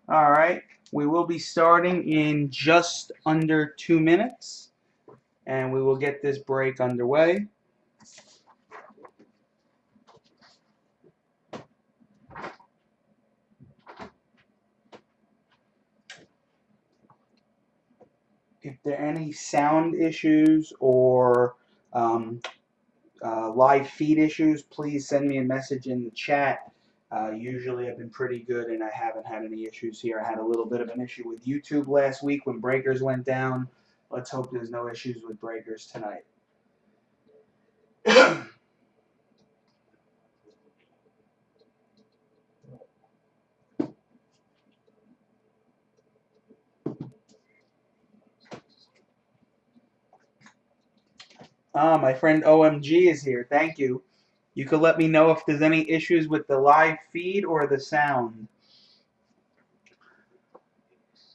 All right, we will be starting in just under 2 minutes, and we will get this break underway. If there are any sound issues or um, live feed issues, please send me a message in the chat. Usually I've been pretty good and I haven't had any issues here. I had a little bit of an issue with YouTube last week when breakers went down. Let's hope there's no issues with breakers tonight. My friend OMG is here. Thank you. You could let me know if there's any issues with the live feed or the sound.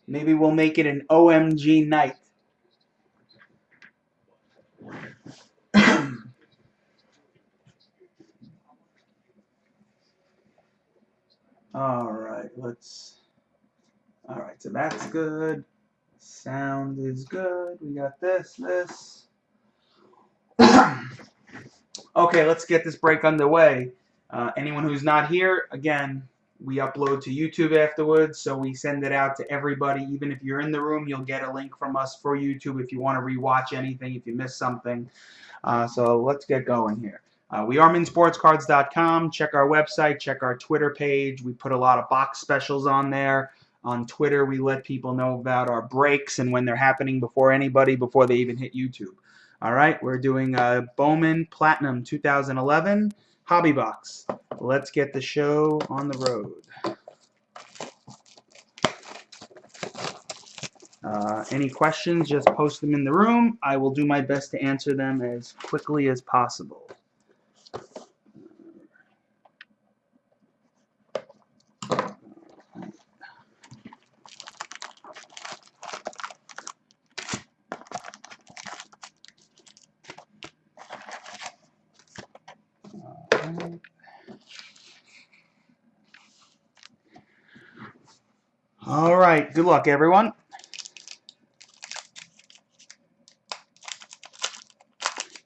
Maybe we'll make it an OMG night. All right, all right, so that's good. Sound is good. We got this. Okay, let's get this break underway. Anyone who's not here, again, we upload to YouTube afterwards, so we send it out to everybody. Even if you're in the room, you'll get a link from us for YouTube if you want to rewatch anything, if you missed something. So let's get going here. We are MintSportsCards.com. Check our website, check our Twitter page. We put a lot of box specials on there. On Twitter, we let people know about our breaks and when they're happening before they even hit YouTube. All right, we're doing a Bowman Platinum 2011 Hobby Box. Let's get the show on the road. Any questions, just post them in the room. I will do my best to answer them as quickly as possible. All right, good luck, everyone.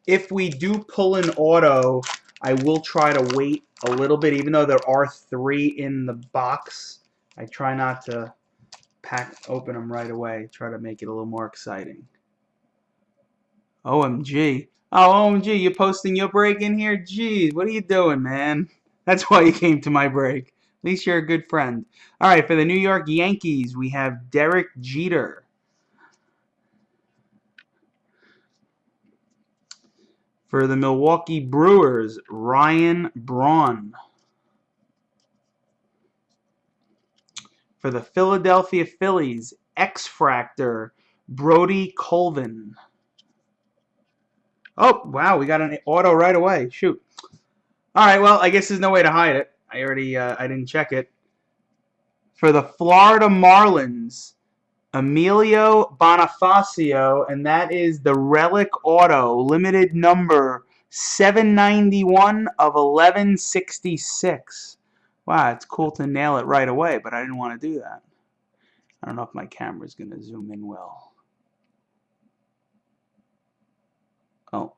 If we do pull an auto, I will try to wait a little bit, even though there are 3 in the box. I try not to open them right away. Try to make it a little more exciting. OMG. Oh, OMG, you're posting your break in here? Jeez, what are you doing, man? That's why you came to my break. At least you're a good friend. All right, for the New York Yankees, we have Derek Jeter. For the Milwaukee Brewers, Ryan Braun. For the Philadelphia Phillies, X-Fractor, Brody Colvin. Oh, wow, we got an auto right away. Shoot. All right, well, I guess there's no way to hide it. I didn't check it. For the Florida Marlins, Emilio Bonifacio, and that is the Relic Auto, limited number 791 of 1166. Wow, it's cool to nail it right away, but I didn't want to do that. I don't know if my camera's going to zoom in well. Oh,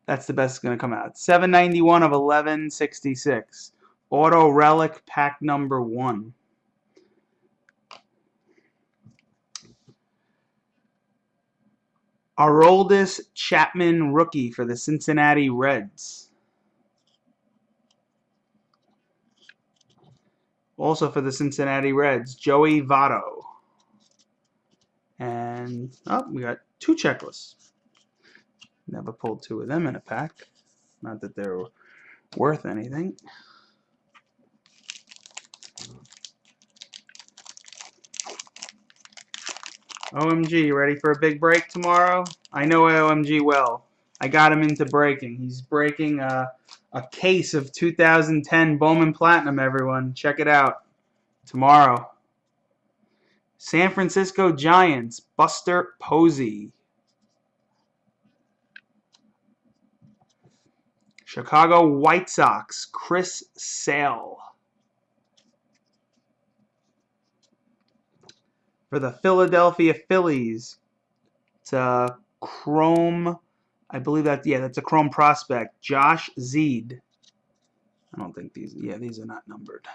that's the best it's going to come out. 791 of 1166. Auto Relic pack number 1. Aroldis Chapman rookie for the Cincinnati Reds. Also for the Cincinnati Reds, Joey Votto. And, we got 2 checklists. Never pulled 2 of them in a pack. Not that they're worth anything. OMG, you ready for a big break tomorrow? I know OMG well. I got him into breaking. He's breaking a case of 2010 Bowman Platinum, everyone. Check it out tomorrow. San Francisco Giants, Buster Posey. Chicago White Sox, Chris Sale. For the Philadelphia Phillies, it's a Chrome, I believe that's a Chrome prospect, Josh Zeed. I don't think these are not numbered.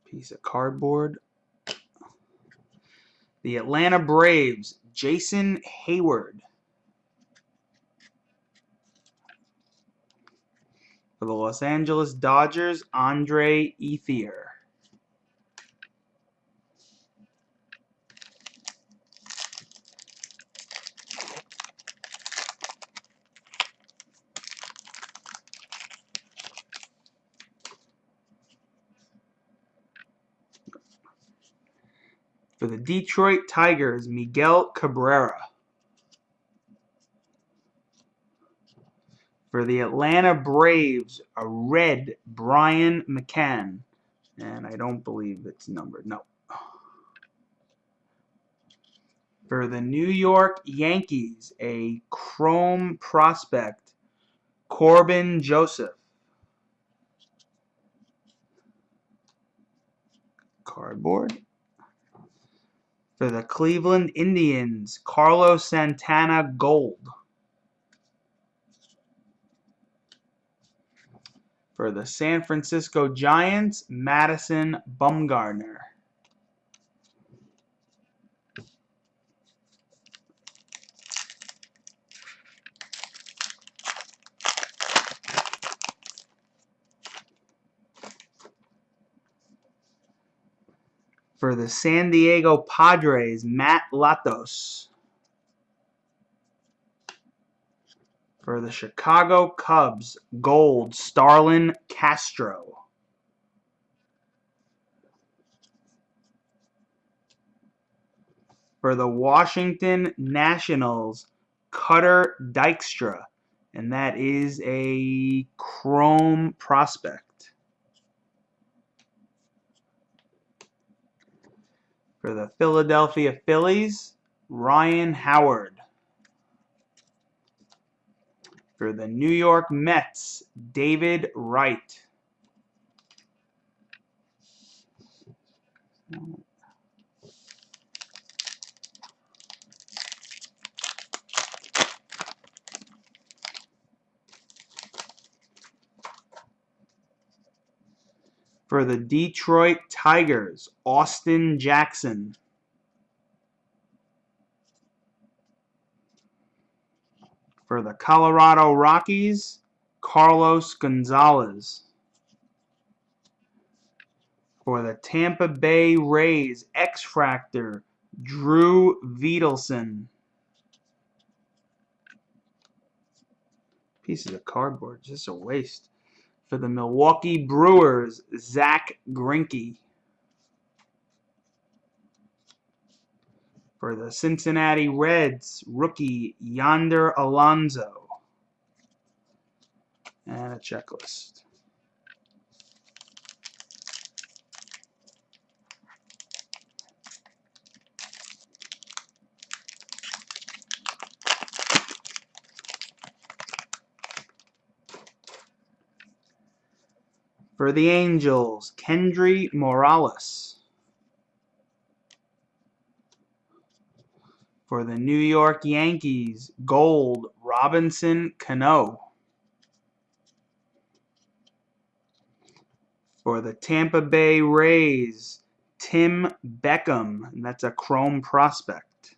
Piece of cardboard. The Atlanta Braves, Jason Hayward. For the Los Angeles Dodgers, Andre Ethier. For the Detroit Tigers, Miguel Cabrera. For the Atlanta Braves, a red Brian McCann. And I don't believe it's numbered. No. For the New York Yankees, a Chrome prospect, Corbin Joseph. Cardboard. For the Cleveland Indians, Carlos Santana Gold. For the San Francisco Giants, Madison Bumgarner. For the San Diego Padres, Matt Latos. For the Chicago Cubs, gold, Starlin Castro. For the Washington Nationals, Cutter Dykstra. And that is a Chrome prospect. For the Philadelphia Phillies, Ryan Howard. For the New York Mets, David Wright. For the Detroit Tigers, Austin Jackson. For the Colorado Rockies, Carlos Gonzalez. For the Tampa Bay Rays, X-Fractor, Drew Vedelson. Pieces of cardboard, just a waste. For the Milwaukee Brewers, Zach Greinke. For the Cincinnati Reds, rookie Yonder Alonso. And a checklist. For the Angels, Kendry Morales. For the New York Yankees, gold, Robinson Cano. For the Tampa Bay Rays, Tim Beckham, and that's a Chrome prospect.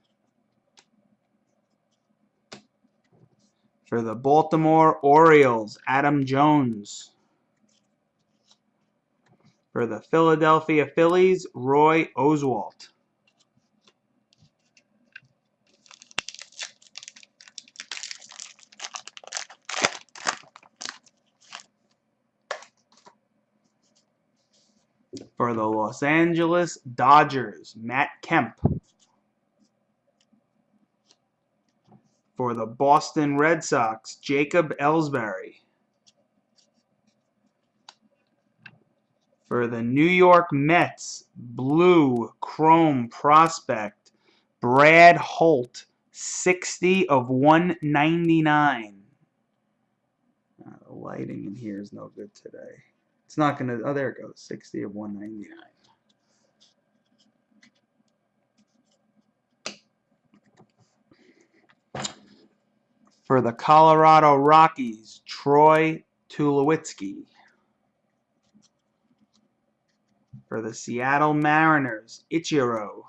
For the Baltimore Orioles, Adam Jones. For the Philadelphia Phillies, Roy Oswalt. For the Los Angeles Dodgers, Matt Kemp. For the Boston Red Sox, Jacob Ellsbury. For the New York Mets, blue Chrome prospect, Brad Holt, 60 of 199. The lighting in here is no good today. It's not going to, oh, there it goes, 60 of 199. For the Colorado Rockies, Troy Tulowitzki. For the Seattle Mariners, Ichiro.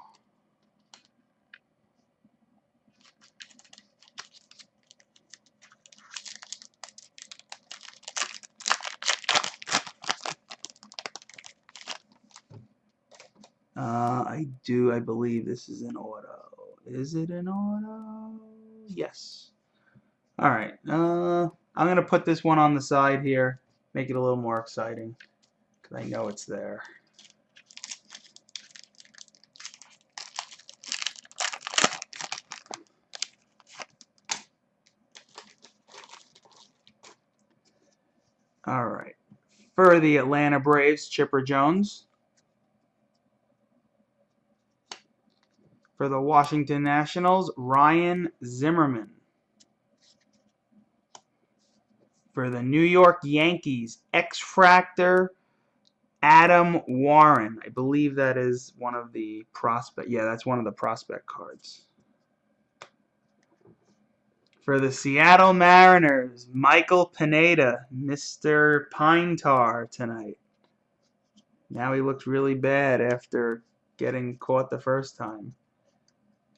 I believe this is an auto. Is it an auto? Yes. All right. I'm going to put this one on the side here, make it a little more exciting, because I know it's there. All right. For the Atlanta Braves, Chipper Jones. For the Washington Nationals, Ryan Zimmerman. For the New York Yankees, X-Fractor Adam Warren. I believe that is one of the prospect. Yeah, that's one of the prospect cards. For the Seattle Mariners, Michael Pineda, Mr. Pine Tar tonight. Now he looks really bad after getting caught the first time.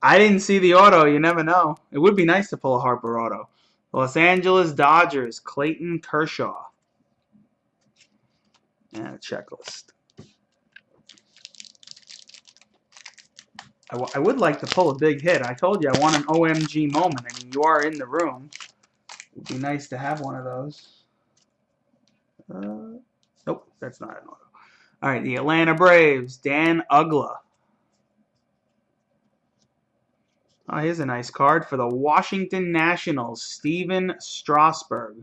I didn't see the auto. You never know. It would be nice to pull a Harper auto. Los Angeles Dodgers, Clayton Kershaw. And a checklist. I would like to pull a big hit. I told you I want an OMG moment. I mean, you are in the room. It would be nice to have one of those. Nope, that's not an auto. All right, the Atlanta Braves, Dan Ugla. Oh, here's a nice card for the Washington Nationals, Steven Strasburg.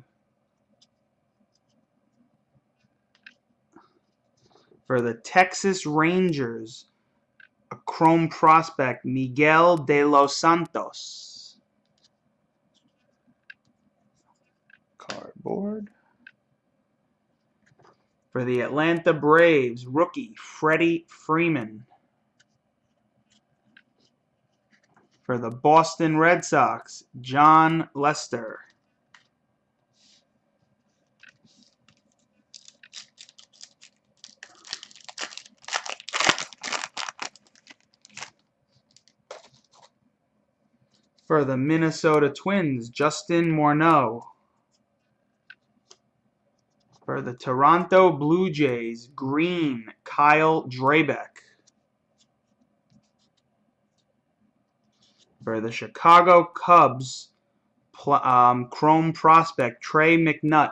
For the Texas Rangers, a chrome prospect, Miguel de los Santos. Cardboard. For the Atlanta Braves, rookie, Freddie Freeman. For the Boston Red Sox, John Lester. For the Minnesota Twins, Justin Morneau. For the Toronto Blue Jays, green, Kyle Drabeck. For the Chicago Cubs, chrome prospect, Trey McNutt.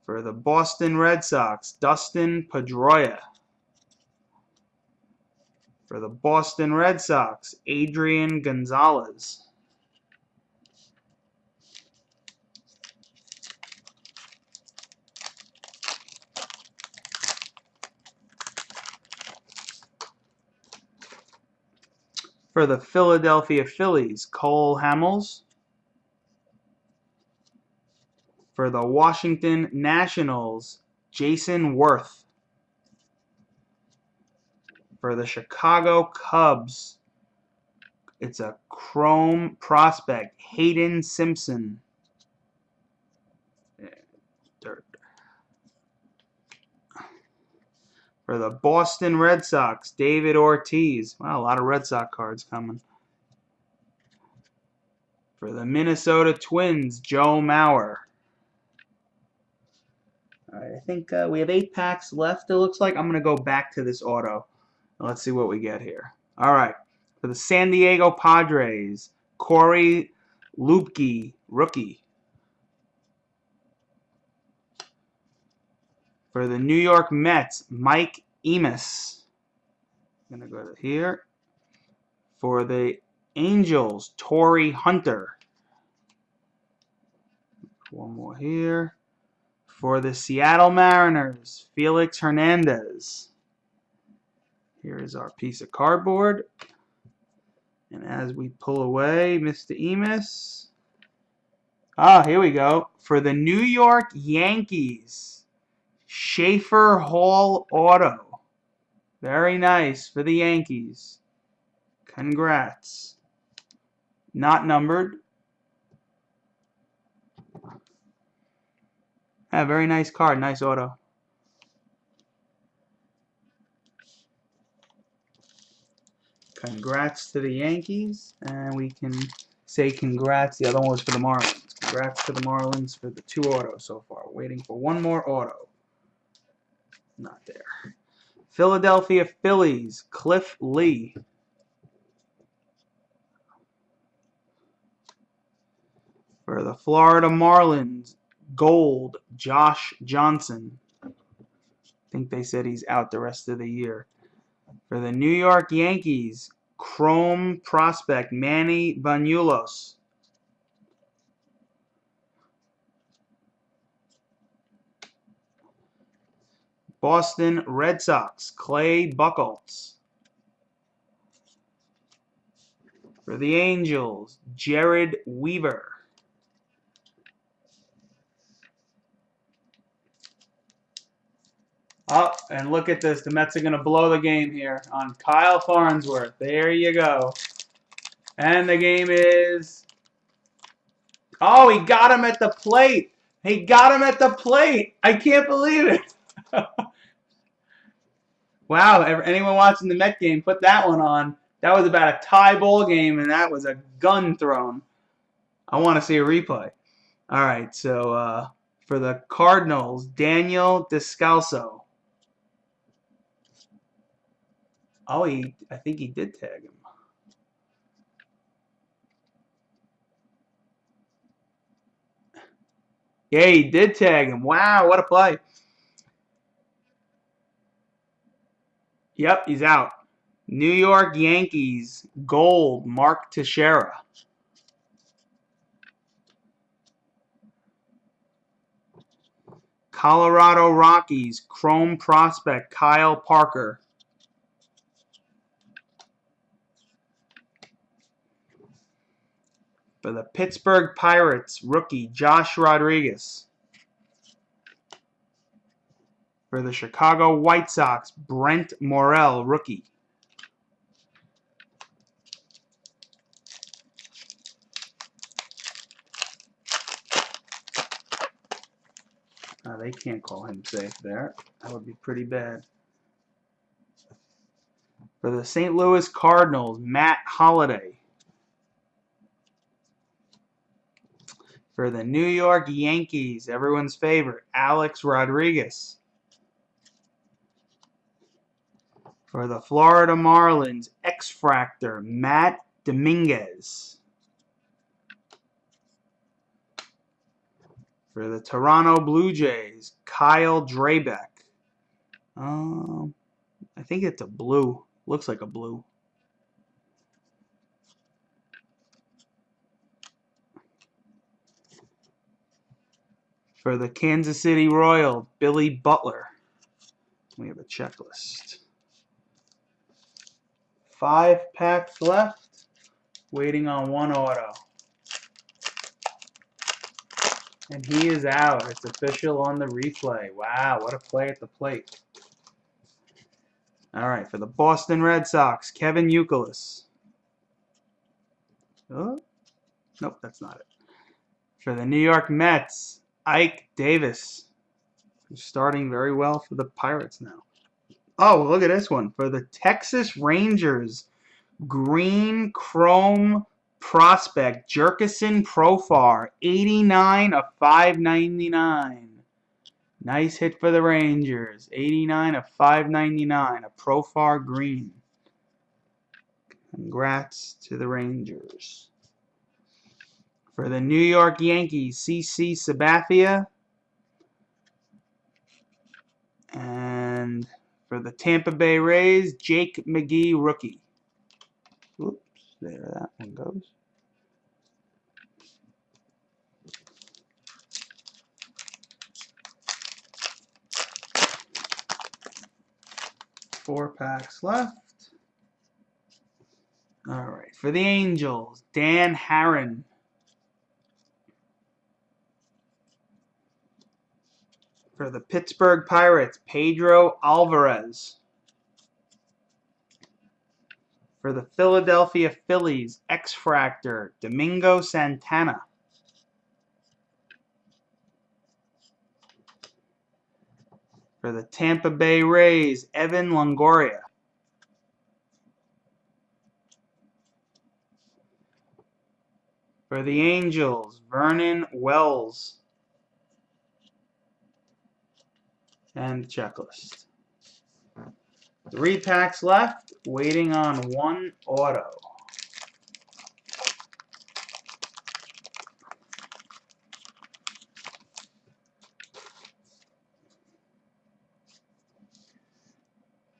For the Boston Red Sox, Dustin Pedroia. For the Boston Red Sox, Adrian Gonzalez. For the Philadelphia Phillies, Cole Hamels. For the Washington Nationals, Jason Worth. For the Chicago Cubs, it's a chrome prospect, Hayden Simpson. Dirt. For the Boston Red Sox, David Ortiz. Wow, a lot of Red Sox cards coming. For the Minnesota Twins, Joe Mauer. All right, I think we have 8 packs left, it looks like. I'm going to go back to this auto. Let's see what we get here. All right. For the San Diego Padres, Corey Lupke, rookie. For the New York Mets, Mike Emis. I'm going to go to here. For the Angels, Torrey Hunter. One more here. For the Seattle Mariners, Felix Hernandez. Here is our piece of cardboard. And as we pull away, Mr. Emis. Here we go. For the New York Yankees, Schaefer Hall auto. Very nice for the Yankees. Congrats. Not numbered. Very nice card. Nice auto. Congrats to the Yankees. And we can say congrats. The other one was for the Marlins. Congrats to the Marlins for the 2 autos so far. Waiting for one more auto. Not there. Philadelphia Phillies. Cliff Lee. For the Florida Marlins, gold, Josh Johnson. I think they said he's out the rest of the year. For the New York Yankees, chrome prospect, Manny Banuelos. Boston Red Sox, Clay Buchholz. For the Angels, Jared Weaver. Oh, and look at this. The Mets are going to blow the game here on Kyle Farnsworth. There you go. And the game is... Oh, he got him at the plate. He got him at the plate. I can't believe it. Wow, anyone watching the Met game, put that one on. That was about a tie ball game, and that was a gun thrown. I want to see a replay. All right, so for the Cardinals, Daniel Descalso. Oh, I think he did tag him. Yeah, he did tag him. Wow, what a play. Yep, he's out. New York Yankees, gold, Mark Teixeira. Colorado Rockies, chrome prospect, Kyle Parker. For the Pittsburgh Pirates, rookie, Josh Rodriguez. For the Chicago White Sox, Brent Morel, rookie. They can't call him safe there. That would be pretty bad. For the St. Louis Cardinals, Matt Holliday. For the New York Yankees, everyone's favorite, Alex Rodriguez. For the Florida Marlins, X-Fractor, Matt Dominguez. For the Toronto Blue Jays, Kyle Drabeck. I think it's a blue. Looks like a blue. For the Kansas City Royals, Billy Butler. We have a checklist. 5 packs left. Waiting on one auto. And he is out. It's official on the replay. Wow, what a play at the plate. All right, for the Boston Red Sox, Kevin Youkilis. Oh, nope, that's not it. For the New York Mets, Ike Davis, who's starting very well for the Pirates now. Oh, look at this one. For the Texas Rangers, green chrome prospect, Jerkison Profar, 89 of 599. Nice hit for the Rangers. 89 of 599. A Profar green. Congrats to the Rangers. For the New York Yankees, CC Sabathia. And for the Tampa Bay Rays, Jake McGee, rookie. Oops, there that one goes. Four packs left. All right, for the Angels, Dan Harron. For the Pittsburgh Pirates, Pedro Alvarez. For the Philadelphia Phillies, X-Fractor, Domingo Santana. For the Tampa Bay Rays, Evan Longoria. For the Angels, Vernon Wells. And the checklist. 3 packs left, waiting on 1 auto.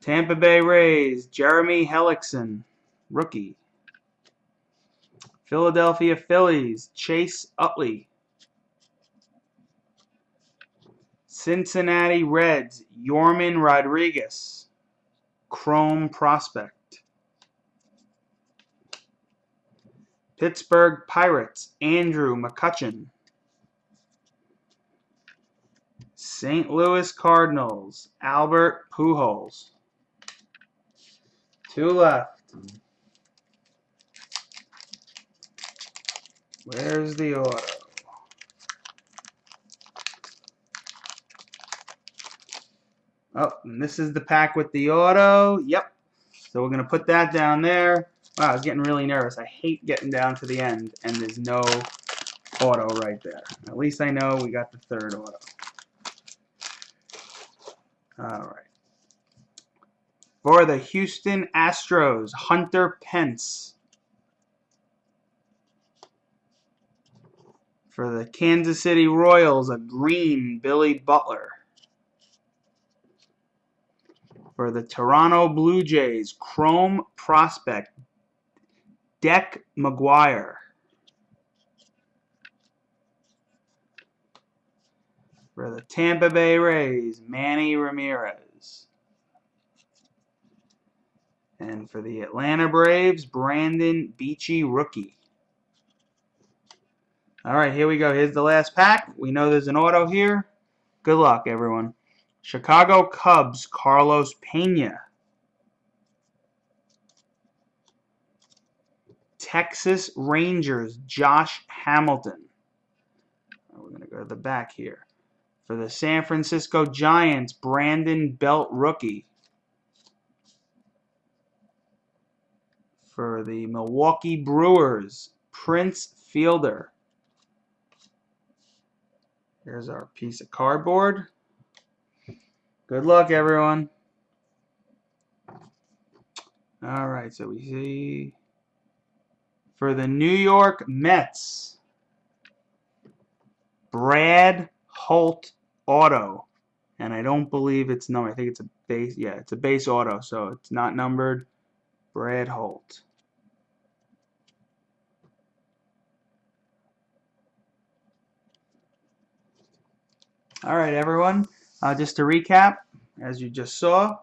Tampa Bay Rays, Jeremy Hellickson, rookie. Philadelphia Phillies, Chase Utley. Cincinnati Reds, Yorman Rodriguez, Chrome Prospect. Pittsburgh Pirates, Andrew McCutchen. St. Louis Cardinals, Albert Pujols. 2 left. Where's the auto? Oh, and this is the pack with the auto. Yep. So we're going to put that down there. Wow, I was getting really nervous. I hate getting down to the end and there's no auto right there. At least I know we got the 3rd auto. All right. For the Houston Astros, Hunter Pence. For the Kansas City Royals, a green Billy Butler. For the Toronto Blue Jays, Chrome Prospect, Deck McGuire. For the Tampa Bay Rays, Manny Ramirez. And for the Atlanta Braves, Brandon Beachy, rookie. All right, here we go. Here's the last pack. We know there's an auto here. Good luck, everyone. Chicago Cubs, Carlos Pena. Texas Rangers, Josh Hamilton. We're going to go to the back here. For the San Francisco Giants, Brandon Belt, rookie. For the Milwaukee Brewers, Prince Fielder. Here's our piece of cardboard. Good luck, everyone. All right, so we see for the New York Mets, Brad Holt auto. And I don't believe it's numbered. I think it's a base. Yeah, it's a base auto, so it's not numbered. Brad Holt. All right, everyone. Just to recap, as you just saw,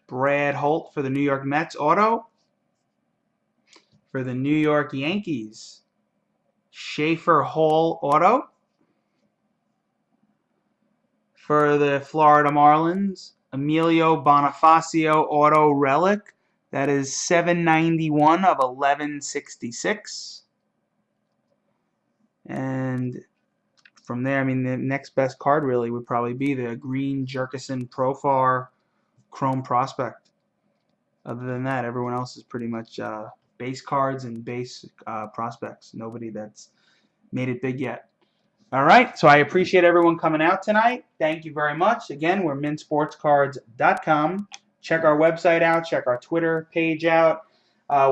Brad Holt for the New York Mets auto. For the New York Yankees, Schaefer Hall auto. For the Florida Marlins, Emilio Bonifacio auto relic. That is 791 of 1166. And from there, I mean, the next best card really would probably be the green Jerkison Profar Chrome Prospect. Other than that, everyone else is pretty much base cards and base prospects. Nobody that's made it big yet. All right, so I appreciate everyone coming out tonight. Thank you very much. Again, we're MintSportsCards.com. Check our website out. Check our Twitter page out.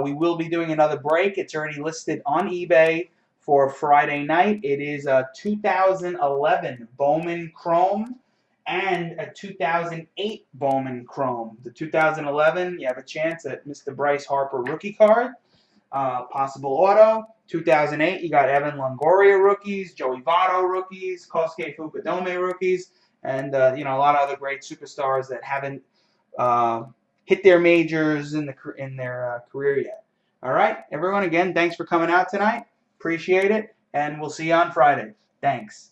We will be doing another break. It's already listed on eBay for Friday night. It is a 2011 Bowman Chrome and a 2008 Bowman Chrome. The 2011, you have a chance at Mr. Bryce Harper rookie card, possible auto. 2008, you got Evan Longoria rookies, Joey Votto rookies, Kosuke Fukudome rookies, and a lot of other great superstars that haven't hit their majors in their career yet. All right, everyone, again, thanks for coming out tonight. Appreciate it, and we'll see you on Friday. Thanks.